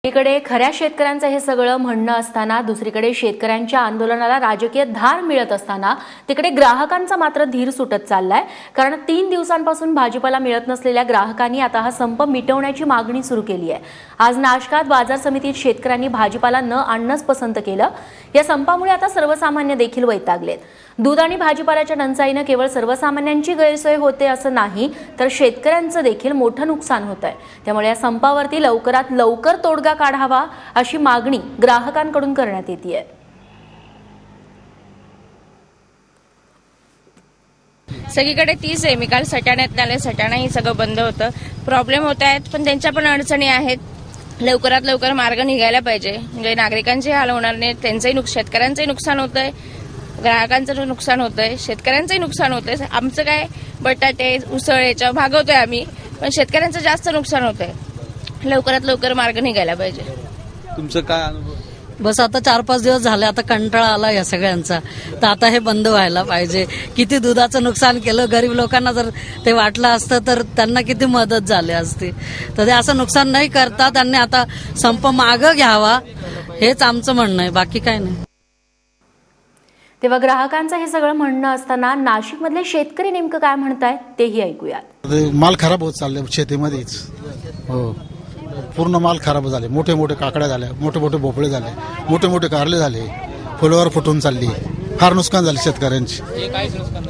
एकीकडे खऱ्या शेतकऱ्यांचं हे सगळं म्हणणं असताना दुसरीकडे शेतकऱ्यांच्या आंदोलनाला राजकीय धार मिळत असताना तिकडे ग्राहकांचा मात्र धीर सुटत चाललाय। कारण 3 दिवसांपासून भाजीपाला मिळत नसलेल्या ग्राहकांनी आता हा संप मिटवण्याची मागणी सुरू केली आहे। आज नाशकात बाजार समितीत शेतकऱ्यांनी भाजीपाला न आणणंच पसंत केलं। या संपामुळे आता सर्वसामान्य देखील वैतागलेत। दूध आणि भाजीपाल्याच्या टंचाईने केवळ सर्वसामान्यांची गैरसोय होते असं नाही तर शेतकऱ्यांचं देखील मोठं नुकसान होतंय। त्यामुळे या संपावरती लवकरात लवकर तोडगा काढावा अशी मागणी ग्राहकांकडून करण्यात येतेय। सगळीकडे तीच आहे। मी काल सटाण्यात आले, सटाणाही सगळं बंद होतं। प्रॉब्लेम होत आहेत, पण त्यांच्या पण अडचणी आहेत। लवकरात लवकर मार्ग निघायला पाहिजे, म्हणजे नागरिकांचे हाल होणार नाही, त्यांचंही शेतकऱ्यांचंही नुकसान होतंय, ग्राहकांचं नुकसान होतंय, शेतकऱ्यांचंही नुकसान होतंय। आमचं काय बटाटे उसळ याच्या भागवतोय आम्ही, पण शेतकऱ्यांचं जास्त नुकसान होतंय। लवकरात लवकर मार्ग निघायला पाहिजे। तुमचं काय अनुभव? बस आता 4-5 दिवस झाले, आता कंटाळा आला या सगळ्यांचा, तर आता हे बंद व्हायला पाहिजे। किती दुधाचं नुकसान केलं, गरीब लोकांना जर ते वाटलं असतं तर त्यांना किती मदत झाली असती। तर ते असं नुकसान नाही करता त्यांनी आता संप मागं घ्यावा, हेच आमचं म्हणणं आहे, बाकी काय नाही। तेव्हा ग्राहकांचं हे सगळं म्हणणं असताना नाशिकमधले शेतकरी नेमकं काय म्हणतायत तेही ऐकूयात। माल खराब होत चालले शेतीमध्येच, हो पूर्ण माल खराब झाले। मोठे मोठे काकड्या झाल्या, मोठे मोठे भोपळे झाले, मोठे मोठे कारले झाले, फुलावर फुटून चालली। फार नुकसान झाले शेतकऱ्यांची।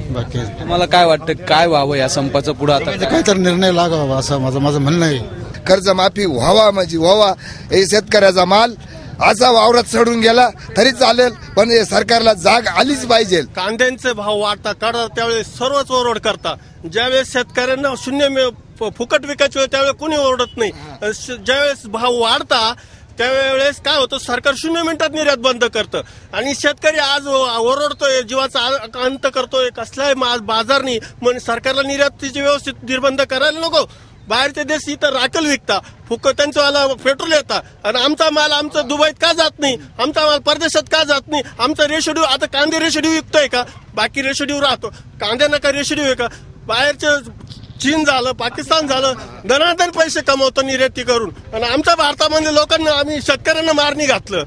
बाकी तुम्हाला काय वाटतं, काय व्हावं या संपाचं पुढे? आता काहीतरी निर्णय लागावा असं माझं म्हणणं आहे। कर्जमाफी व्हावा म्हणजे व्हावा। हे शेतकऱ्याचा माल असा वावरात चढून गेला तरी चालेल, पण सरकारला जाग आलीच पाहिजे। कांद्यांचे भाव वाढता काढतात त्यावेळेस सर्वच ओरड करता। ज्यावेळेस शेतकऱ्यांना शून्य फुकट विकायचे त्यावेळेस कोणी ओरडत नाही। ज्यावेळेस भाव वाढता त्यावेळेस काय होतं, सरकार 0 मिनिटात निर्यात बंद करतं आणि शेतकरी आज ओरडतोय, जीवाचा अंत करतोय। कसलाही बाजार नाही, म्हणून सरकारला निर्यातीची व्यवस्थित निर्बंध करायला नको। बाहेरचे देश इथं राखेल विकता, फुकट त्यांचं वाला पेट्रोल येतात आणि आमचा माल आमचा दुबईत का जात नाही, आमचा माल परदेशात का जात नाही? आमचा रेशोड्यू आता कांदे रेशोड्यू विकतोय का? बाकी रेशोड्यू राहतो, कांद्यांना का रेशोड्यू आहे का? बाहेरचे चीन झालं, पाकिस्तान झालं, दनादन पैसे कमवतो निर्याती करून, आणि आमच्या भारतामधल्या लोकांना आम्ही शेतकऱ्यांना मारणी घातलं।